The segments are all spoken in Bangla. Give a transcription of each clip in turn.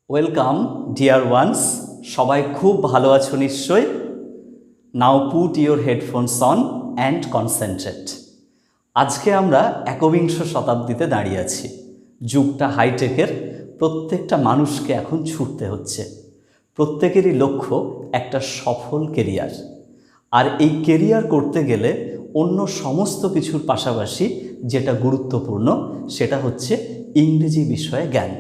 ওয়েলকাম ডিয়ার ওয়ান্স, সবাই খুব ভালো আছো নিশ্চয়। Now put your headphones on and concentrate. আজকে আমরা একবিংশ শতাব্দীতে দাঁড়িয়ে আছি। যুগটা হাইটেকের, প্রত্যেকটা মানুষকে এখন ছুটতে হচ্ছে। প্রত্যেকেরই লক্ষ্য একটা সফল কেরিয়ার, আর এই কেরিয়ার করতে গেলে অন্য সমস্ত কিছুর পাশাপাশি যেটা গুরুত্বপূর্ণ সেটা হচ্ছে ইংরেজি বিষয়ে জ্ঞান।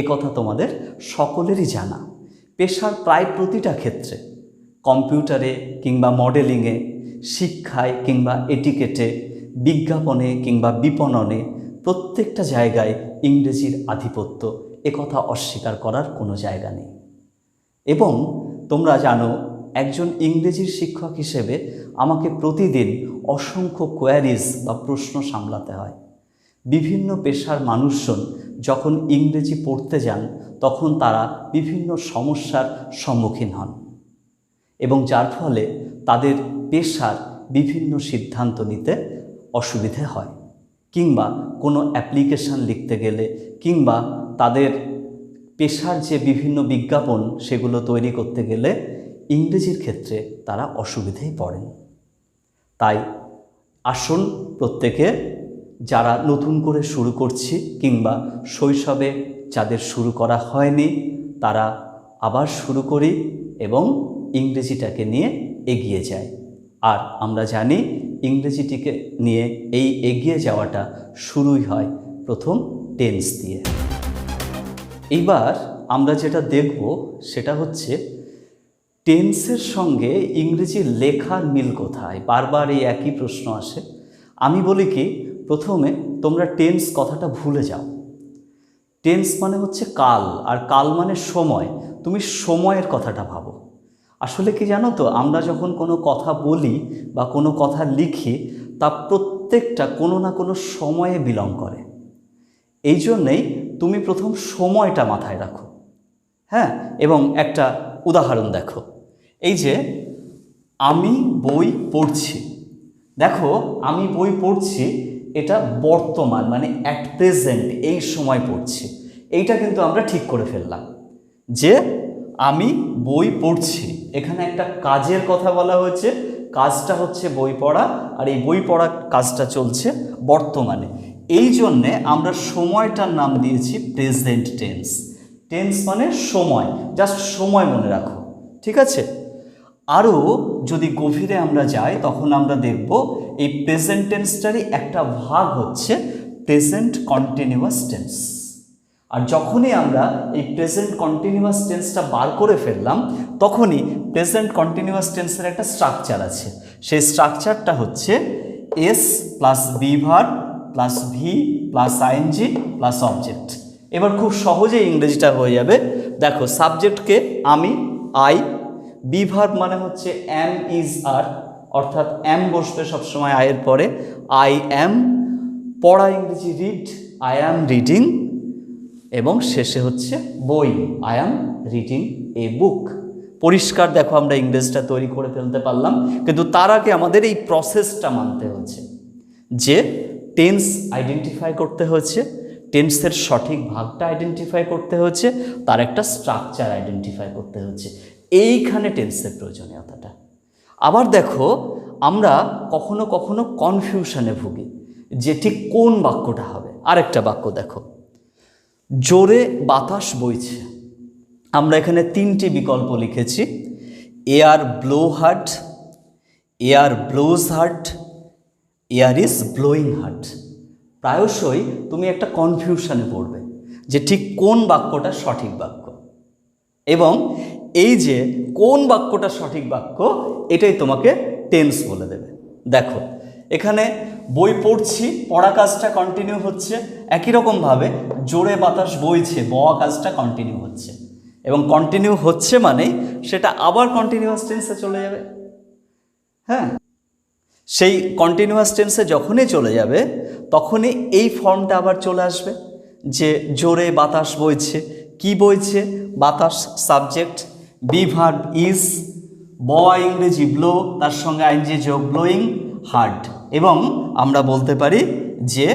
একথা তোমাদের সকলেরই জানা। পেশার প্রায় প্রতিটা ক্ষেত্রে, কম্পিউটারে কিংবা মডেলিংয়ে, শিক্ষায় কিংবা এটিকেটে, বিজ্ঞাপনে কিংবা বিপণনে, প্রত্যেকটা জায়গায় ইংরেজির আধিপত্য, একথা অস্বীকার করার কোনো জায়গা নেই। এবং তোমরা জানো, একজন ইংরেজির শিক্ষক হিসেবে আমাকে প্রতিদিন অসংখ্য কোয়ারিজ বা প্রশ্ন সামলাতে হয়। বিভিন্ন পেশার মানুষজন যখন ইংরেজি পড়তে যান তখন তারা বিভিন্ন সমস্যার সম্মুখীন হন, এবং যার ফলে তাদের পেশার বিভিন্ন সিদ্ধান্ত নিতে অসুবিধে হয়, কিংবা কোনো অ্যাপ্লিকেশান লিখতে গেলে, কিংবা তাদের পেশার যে বিভিন্ন বিজ্ঞাপন সেগুলো তৈরি করতে গেলে ইংরেজির ক্ষেত্রে তারা অসুবিধেই পড়েন। তাই আসুন প্রত্যেকে, যারা নতুন করে শুরু করছি কিংবা শৈশবে যাদের শুরু করা হয়নি, তারা আবার শুরু করি এবং ইংরেজিটাকে নিয়ে এগিয়ে যাই। আর আমরা জানি ইংরেজিটিকে নিয়ে এই এগিয়ে যাওয়াটা শুরুই হয় প্রথম টেন্স দিয়ে। এইবার আমরা যেটা দেখব সেটা হচ্ছে টেন্সের সঙ্গে ইংরেজি লেখার মিল কোথায়। বারবার এই একই প্রশ্ন আসে। আমি বলি কি, প্রথমে তোমরা টেন্স কথাটা ভুলে যাও। টেন্স মানে হচ্ছে কাল, আর কাল মানে সময়। তুমি সময়ের কথাটা ভাবো। আসলে কি জানো তো, আমরা যখন কোনো কথা বলি বা কোনো কথা লিখি, তা প্রত্যেকটা কোনো না কোনো সময়ে বিলং করে। এই জন্যেই তুমি প্রথম সময়টা মাথায় রাখো। হ্যাঁ, এবং একটা উদাহরণ দেখো। এই যে আমি বই পড়ছি, দেখো আমি বই পড়ছি, এটা বর্তমান মানে অ্যাট প্রেজেন্ট, এই সময় পড়ছি। এইটা কিন্তু আমরা ঠিক করে ফেললাম যে আমি বই পড়ছি। এখানে একটা কাজের কথা বলা হয়েছে, কাজটা হচ্ছে বই পড়া, আর এই বই পড়া কাজটা চলছে বর্তমানে। এই জন্যে আমরা সময়টার নাম দিয়েছি প্রেজেন্ট টেন্স। টেন্স মানে সময়, জাস্ট সময় মনে রাখো, ঠিক আছে? আরও যদি গভীরে আমরা যাই তখন আমরা দেখব এই প্রেজেন্ট টেন্সটারই একটা ভাগ হচ্ছে প্রেজেন্ট কন্টিনিউয়াস টেন্স। আর যখনই আমরা এই প্রেজেন্ট কন্টিনিউয়াস টেন্সটা বার করে ফেললাম, তখনই প্রেজেন্ট কন্টিনিউয়াস টেন্সের একটা স্ট্রাকচার আছে। সেই স্ট্রাকচারটা হচ্ছে S plus be verb plus V plus ING plus object. এবার খুব সহজেই ইংরেজিটা হয়ে যাবে। দেখো, সাবজেক্টকে আমি, আই, বি ভার্ব মানে হচ্ছে অ্যাম ইজ আর, অর্থাৎ অ্যাম বসবে সবসময় আয়ের পরে, আই অ্যাম। পড়া ইংরেজি রিড, আই অ্যাম রিডিং। এবং শেষে হচ্ছে বই, আই অ্যাম রিডিং এ বুক। পরিষ্কার দেখো, আমরা ইংরেজিটা তৈরি করে ফেলতে পারলাম, কিন্তু তার আগে আমাদের এই প্রসেসটা মানতে হচ্ছে যে টেন্স আইডেন্টিফাই করতে হচ্ছে, টেন্সের সঠিক ভাগটা আইডেন্টিফাই করতে হচ্ছে, তার একটা স্ট্রাকচার আইডেন্টিফাই করতে হচ্ছে। এইখানে টেন্সের প্রয়োজনীয়তাটা। আবার দেখো, আমরা কখনো কখনো কনফিউশনে ভুগি যে ঠিক কোন বাক্যটা হবে। আরেকটা বাক্য দেখো, জোরে বাতাস বইছে। আমরা এখানে তিনটি বিকল্প লিখেছি, air blow hard, air blows hard, air is blowing hard. প্রায়শই তুমি একটা কনফিউশনে পড়বে যে ঠিক কোন বাক্যটা সঠিক বাক্য, এবং এই যে কোন বাক্যটা সঠিক বাক্য এটাই তোমাকে টেন্স বলে দেবে। দেখো, এখানে বই পড়ছি, পড়া কাজটা কন্টিনিউ হচ্ছে। একই রকমভাবে জোরে বাতাস বইছে, বওয়া কাজটা কন্টিনিউ হচ্ছে, এবং কন্টিনিউ হচ্ছে মানে সেটা আবার কন্টিনিউয়াস টেন্সে চলে যাবে। হ্যাঁ, সেই কন্টিনিউয়াস টেন্সে যখনই চলে যাবে তখনই এই ফর্মটা আবার চলে আসবে যে জোরে বাতাস বইছে। কি বইছে? বাতাস সাবজেক্ট, বি ভার্ব ইজ, বওয়া ইংরেজি ব্লো, তার সঙ্গে আইএনজি যোগ ব্লোয়িং হার্ড। এবং আমরা বলতে পারি যে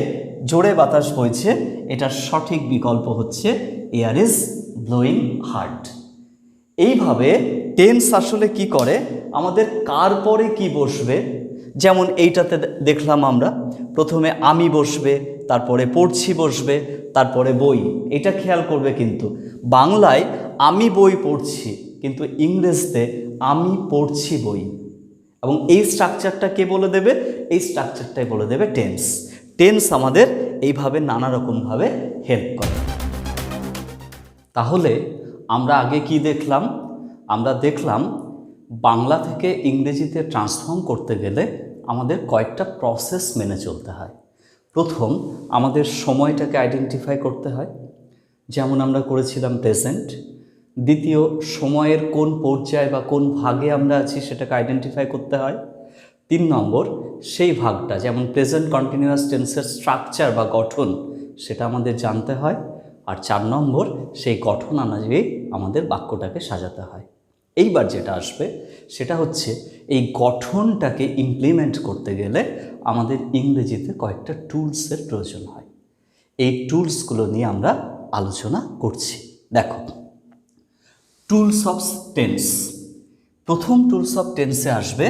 জোরে বাতাস বইছে, এটার সঠিক বিকল্প হচ্ছে এয়ার ইজ ব্লোয়িং হার্ড। এইভাবে টেন্স আসলে কি করে, আমাদের কার পরে কি বসবে, যেমন এইটাতে দেখলাম আমরা প্রথমে আমি বসবে, তারপরে পড়ছি বসবে, তারপরে বই। এটা খেয়াল করবে কিন্তু বাংলায় আমি বই পড়ছি, কিন্তু ইংরেজিতে আমি পড়ছি বই। এবং এই স্ট্রাকচারটা কে বলে দেবে, এই স্ট্রাকচারটাই বলে দেবে টেন্স। টেন্স আমাদের এইভাবে নানা রকমভাবে হেল্প করে। তাহলে আমরা আগে কি দেখলাম, আমরা দেখলাম বাংলা থেকে ইংরেজিতে ট্রান্সফর্ম করতে গেলে আমাদের কয়েকটা প্রসেস মেনে চলতে হয়। প্রথম আমাদের সময়টাকে আইডেন্টিফাই করতে হয়, যেমন আমরা করেছিলাম প্রেজেন্ট। দ্বিতীয়, সময়ের কোন পর্যায়ে বা কোন ভাগে আমরা আছি সেটাকে আইডেন্টিফাই করতে হয়। 3 নম্বর, সেই ভাগটা, যেমন প্রেজেন্ট কন্টিনিউয়াস টেন্সের স্ট্রাকচার বা গঠন, সেটা আমাদের জানতে হয়। আর 4 নম্বর, সেই গঠন অনুযায়ী আমাদের বাক্যটাকে সাজাতে হয়। এইবার যেটা আসবে সেটা হচ্ছে এই গঠনটাকে ইমপ্লিমেন্ট করতে গেলে আমাদের ইংরেজিতে কয়েকটা টুলসের প্রয়োজন হয়। এই টুলসগুলো নিয়ে আমরা আলোচনা করছি। দেখো, টুলস অফ টেন্স। প্রথম টুলস অফ টেন্সে আসবে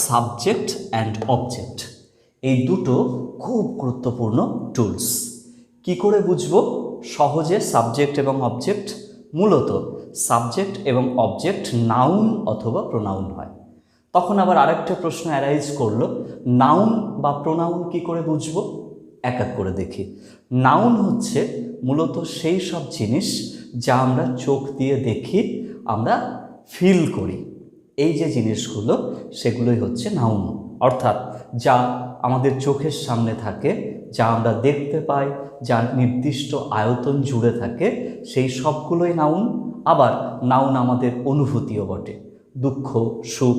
সাবজেক্ট অ্যান্ড অবজেক্ট। এই দুটো খুব গুরুত্বপূর্ণ টুলস। কি করে বুঝবো সহজে সাবজেক্ট এবং অবজেক্ট? মূলত সাবজেক্ট এবং অবজেক্ট নাউন অথবা প্রোনাউন হয়। তখন আবার আরেকটা প্রশ্ন অ্যারাইজ করলো, নাউন বা প্রোনাউন কি করে বুঝবো? এক এক করে দেখি। নাউন হচ্ছে মূলত সেই সব জিনিস যা আমরা চোখ দিয়ে দেখি, আমরা ফিল করি। এই যে জিনিসগুলো, সেগুলোই হচ্ছে নাউন। অর্থাৎ যা আমাদের চোখের সামনে থাকে, যা আমরা দেখতে পাই, যা নির্দিষ্ট আয়তন জুড়ে থাকে, সেই সবগুলোই নাউন। আবার নাউন আমাদের অনুভূতিও বটে, দুঃখ, সুখ,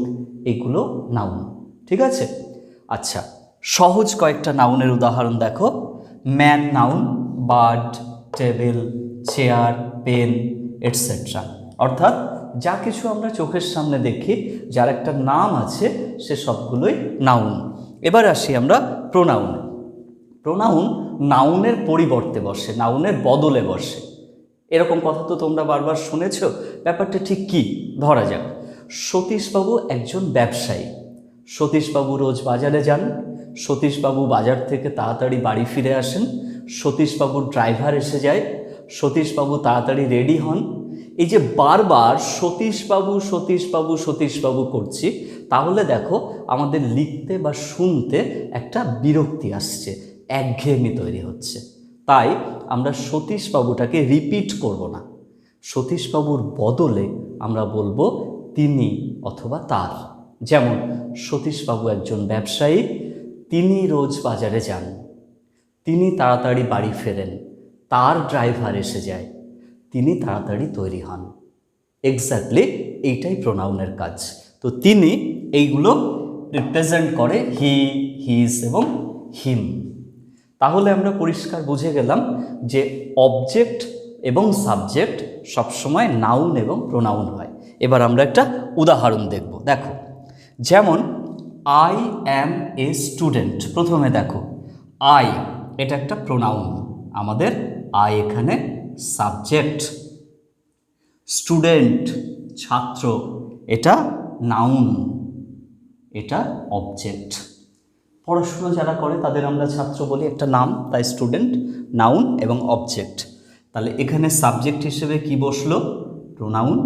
এগুলো নাউন। ঠিক আছে? আচ্ছা, সহজ কয়েকটা নাউনের উদাহরণ দেখো। Man noun, bird, table, chair, pen, etcetera. অর্থাৎ যা কিছু আমরা চোখের সামনে দেখি, যার একটা নাম আছে, সে সবগুলোই নাউন। এবার আসি আমরা প্রোনাউনে। প্রোনাউন নাউনের পরিবর্তে বসে, নাউনের বদলে বসে। এরকম কথা তো তোমরা বারবার শুনেছ। ব্যাপারটা ঠিক কি? ধরা যাক, সতীশবাবু একজন ব্যবসায়ী। সতীশবাবু রোজ বাজারে যান, সতীশবাবু বাজার থেকে তাড়াতাড়ি বাড়ি ফিরে আসেন, সতীশবাবুর ড্রাইভার এসে যায়, সতীশবাবু তাড়াতাড়ি রেডি হন। এই যে বারবার সতীশবাবু সতীশবাবু সতীশবাবু করছি, তাহলে দেখো আমাদের লিখতে বা শুনতে একটা বিরক্তি আসছে, একঘেয়েমি তৈরি হচ্ছে। তাই আমরা সতীশবাবুটাকে রিপিট করব না। সতীশবাবুর বদলে আমরা বলবো তিনি অথবা তার। যেমন সতীশবাবু একজন ব্যবসায়ী, তিনি রোজ বাজারে যান, তিনি তাড়াতাড়ি বাড়ি ফেরেন, তার ড্রাইভার এসে যায়, তিনি তাড়াতাড়ি তৈরি হন। এক্স্যাক্টলি এইটাই প্রোনাউনের কাজ। তো তিনি, এইগুলো রিপ্রেজেন্ট করে হি, হিজ এবং হিম। তাহলে আমরা পরিষ্কার বুঝে গেলাম যে অবজেক্ট এবং সাবজেক্ট সবসময় নাউন এবং প্রোনাউন হয়। এবার আমরা একটা উদাহরণ দেখব। দেখো, যেমন আই অ্যাম এ স্টুডেন্ট। প্রথমে দেখো, আই, এটা একটা প্রোনাউন, আমাদের আই এখানে সাবজেক্ট। স্টুডেন্ট, ছাত্র, এটা নাউন, এটা অবজেক্ট। পড়াশোনা যারা করে তাদের আমরা ছাত্র বলি, একটা নাম, তাই স্টুডেন্ট নাউন এবং অবজেক্ট। তাহলে এখানে সাবজেক্ট হিসেবে কি বসলো? প্রোনাউন।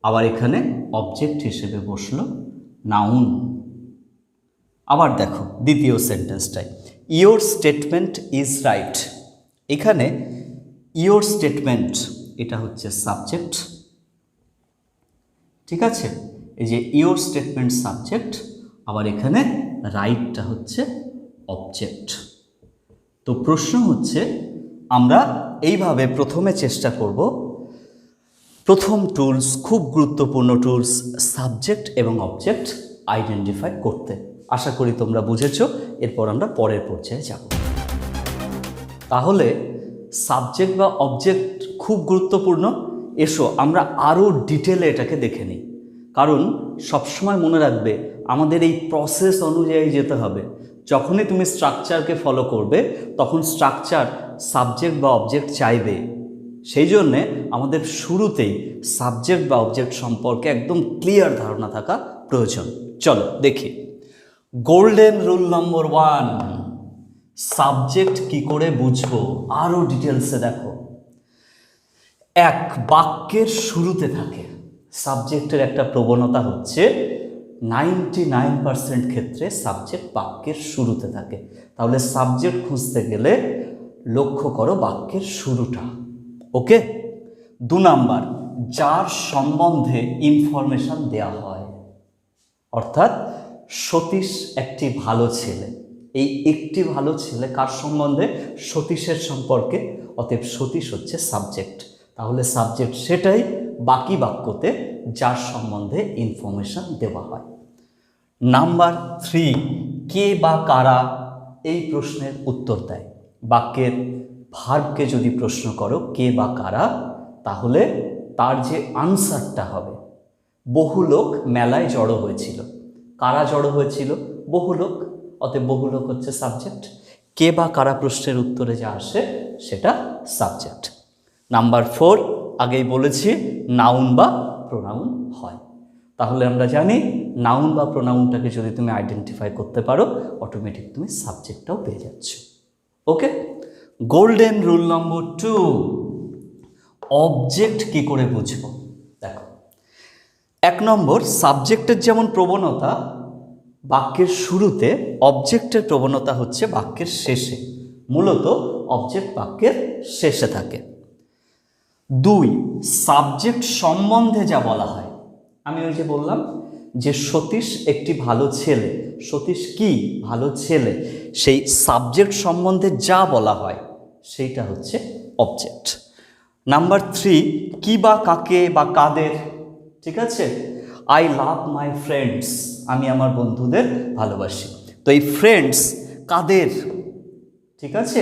আবার এখানে অবজেক্ট হিসেবে বসলো নাউন। আবার দেখো দ্বিতীয় সেন্টেন্সটায়, ইয়োর স্টেটমেন্ট ইজ রাইট। এখানে ইয়োর স্টেটমেন্ট, এটা হচ্ছে সাবজেক্ট। ঠিক আছে? এই যে ইয়োর স্টেটমেন্ট সাবজেক্ট, আবার এখানে রাইটটা হচ্ছে অবজেক্ট। তো প্রশ্ন হচ্ছে, আমরা এইভাবে প্রথমে চেষ্টা করব, প্রথম টুলস, খুব গুরুত্বপূর্ণ টুলস, সাবজেক্ট এবং অবজেক্ট আইডেন্টিফাই করতে। আশা করি তোমরা বুঝেছো। এরপর আমরা পরের পর্যায়ে যাব। তাহলে সাবজেক্ট বা অবজেক্ট খুব গুরুত্বপূর্ণ। এসো আমরা আরও ডিটেলে এটাকে দেখে নিই। কারণ সবসময় মনে রাখবে, আমাদের এই প্রসেস অনুযায়ী যেতে হবে। যখনই তুমি স্ট্রাকচারকে ফলো করবে, তখন স্ট্রাকচার সাবজেক্ট বা অবজেক্ট চাইবে, সেই জন্যে আমাদের শুরুতেই সাবজেক্ট বা অবজেক্ট সম্পর্কে একদম ক্লিয়ার ধারণা থাকা প্রয়োজন। চলো দেখি গোল্ডেন রুল নম্বর 1, সাবজেক্ট কি করে বুঝবো আরও ডিটেলসে দেখো। এক, বাক্যের শুরুতে থাকে। সাবজেক্টের একটা প্রবণতা হচ্ছে 99% ক্ষেত্রে সাবজেক্ট বাক্যের শুরুতে থাকে। তাহলে সাবজেক্ট খুঁজতে গেলে লক্ষ্য করো বাক্যের শুরুটা। ওকে। 2 নাম্বার, যার সম্বন্ধে ইনফরমেশন দেয়া হয়, অর্থাৎ সতীশ একটি ভালো ছেলে। এই একটি ভালো ছেলে কার সম্বন্ধে? সতীশের সম্পর্কে। অতএব সতীশ হচ্ছে সাবজেক্ট। তাহলে সাবজেক্ট সেটাই বাকি বাক্যতে যার সম্বন্ধে ইনফরমেশন দেওয়া হয়। নাম্বার 3, কে বা কারা এই প্রশ্নের উত্তর দেয়। বাক্যের ভার্বকে যদি প্রশ্ন করো কে বা কারা, তাহলে তার যে আনসারটা হবে, বহু লোক মেলায় জড়ো হয়েছিল। কারা জড়ো হয়েছিল? বহু লোক। অতএব বহু লোক হচ্ছে সাবজেক্ট। কে বা কারা প্রশ্নের উত্তরে যা আসে সেটা সাবজেক্ট। নাম্বার 4, আগেই বলেছি নাউন বা প্রোনাউন হয়। তাহলে আমরা জানি নাউন বা প্রোনাউনটাকে যদি তুমি আইডেন্টিফাই করতে পারো, অটোমেটিক তুমি সাবজেক্টটাও পেয়ে যাচ্ছ। ওকে। গোল্ডেন রুল নম্বর 2, অবজেক্ট কি করে বুঝবো। দেখো, 1 নম্বর, সাবজেক্টের যেমন প্রবণতা বাক্যের শুরুতে, অবজেক্টের প্রবণতা হচ্ছে বাক্যের শেষে। মূলত অবজেক্ট বাক্যের শেষে থাকে। 2, সাবজেক্ট সম্বন্ধে যা বলা হয়। আমি ওই যে বললাম যে সতীশ একটি ভালো ছেলে, সতীশ কি ভালো ছেলে, সেই সাবজেক্ট সম্বন্ধে যা বলা হয় সেইটা হচ্ছে অবজেক্ট। নাম্বার 3, কি বা কাকে বা কাদের। ঠিক আছে, আই লাভ মাই ফ্রেন্ডস, আমি আমার বন্ধুদের ভালোবাসি। তো এই ফ্রেন্ডস কাদের? ঠিক আছে,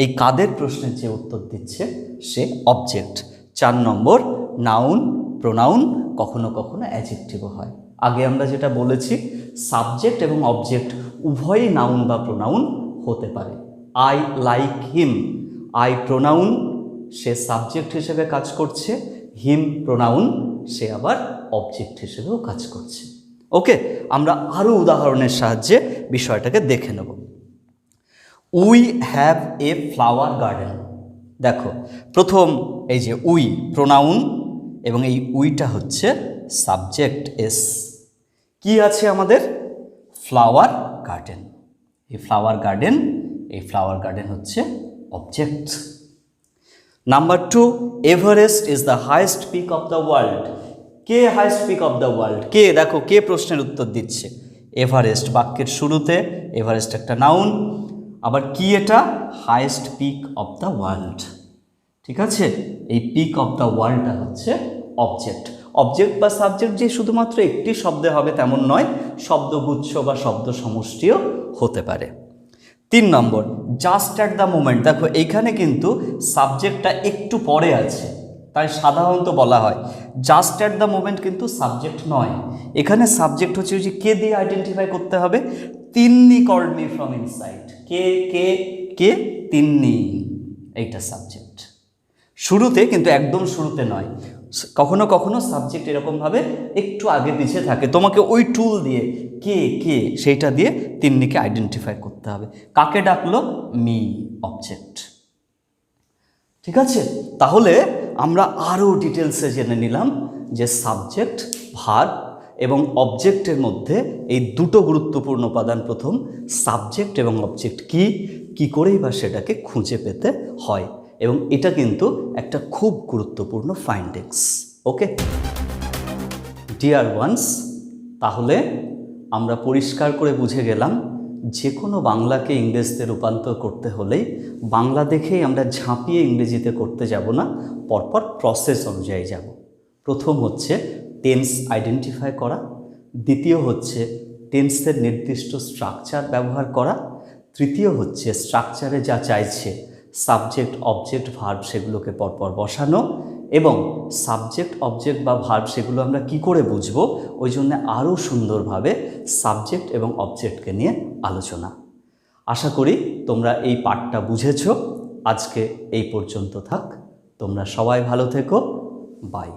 এই কাদের প্রশ্নের যে উত্তর দিচ্ছে সে অবজেক্ট। 4 নম্বর, নাউন প্রোনাউন কখনো কখনো অ্যাডজেক্টিভও হয়। আগে আমরা যেটা বলেছি, সাবজেক্ট এবং অবজেক্ট উভয়ই নাউন বা প্রোনাউন হতে পারে। I like him, I pronoun, say subject হিসেবে কাজ করছে। হিম প্রোনাউন, সে আবার অবজেক্ট হিসেবেও কাজ করছে। ওকে, আমরা আরও উদাহরণের সাহায্যে বিষয়টাকে দেখে নেব। We have a flower garden. দেখো, প্রথম এই যে উই প্রোনাউন এবং এই উইটা হচ্ছে সাবজেক্ট এস। কি আছে আমাদের? Flower garden. এই ফ্লাওয়ার গার্ডেন, এই ফ্লাওয়ার গার্ডেন হচ্ছে object. Number 2, Everest is the highest peak of the world. কে highest peak of the world? কে? দেখো, কে প্রশ্নের উত্তর দিচ্ছে? এভারেস্ট বাক্যের শুরুতে। এভারেস্ট একটা নাউন। আবার কি এটা? Highest peak of the world. ঠিক আছে, এই পিক অফ দ্য ওয়ার্ল্ডটা হচ্ছে অবজেক্ট। অবজেক্ট বা সাবজেক্ট যে শুধুমাত্র একটি শব্দে হবে তেমন নয়, শব্দগুচ্ছ বা শব্দ সমষ্টিও হতে পারে। 3 নম্বর, জাস্ট অ্যাট দ্য মোমেন্ট। দেখো, এইখানে কিন্তু সাবজেক্টটা একটু পরে আছে, তাই সাধারণত বলা হয় জাস্ট অ্যাট দ্য মোমেন্ট কিন্তু সাবজেক্ট নয়। এখানে সাবজেক্ট হচ্ছে ওই যে কে দিয়ে আইডেন্টিফাই করতে হবে। Tinni called me from inside. কে কে কে? তিন্নি, এইটা সাবজেক্ট। শুরুতে, কিন্তু একদম শুরুতে নয়। কখনো কখনো সাবজেক্ট এরকমভাবে একটু আগে পিছিয়ে থাকে। তোমাকে ওই টুল দিয়ে কে কে সেইটা দিয়ে তিন্নিকে আইডেন্টিফাই করতে হবে। কাকে ডাকলো? Me, object. ঠিক আছে, তাহলে আমরা আরও ডিটেলসে জেনে নিলাম যে সাবজেক্ট, ভার্ব এবং অবজেক্টের মধ্যে এই দুটো গুরুত্বপূর্ণ উপাদান। প্রথম, সাবজেক্ট এবং অবজেক্ট কি করেই বা সেটাকে খুঁজে পেতে হয়, এবং এটা কিন্তু একটা খুব গুরুত্বপূর্ণ ফাইন্ডিংস। ওকে ডিয়ার ওয়ান্স, তাহলে আমরা পরিষ্কার করে বুঝে গেলাম যে কোনো বাংলাকে ইংরেজিতে রূপান্তর করতে হলেই বাংলা দেখেই আমরা ঝাঁপিয়ে ইংরেজিতে করতে যাব না, পরপর প্রসেস অনুযায়ী যাব। প্রথম হচ্ছে টেন্স আইডেন্টিফাই করা, দ্বিতীয় হচ্ছে টেন্সের নির্দিষ্ট স্ট্রাকচার ব্যবহার করা, তৃতীয় হচ্ছে স্ট্রাকচারে যা চাইছে সাবজেক্ট অবজেক্ট ভার্ব সেগুলোকে পরপর বসানো, এবং সাবজেক্ট অবজেক্ট বা ভার্ব সেগুলো আমরা কি করে বুঝবো, ওই জন্য আরও সুন্দরভাবে সাবজেক্ট এবং অবজেক্টকে নিয়ে আলোচনা। আশা করি তোমরা এই পার্টটা বুঝেছো। আজকে এই পর্যন্ত থাক। তোমরা সবাই ভালো থেকো, বাই।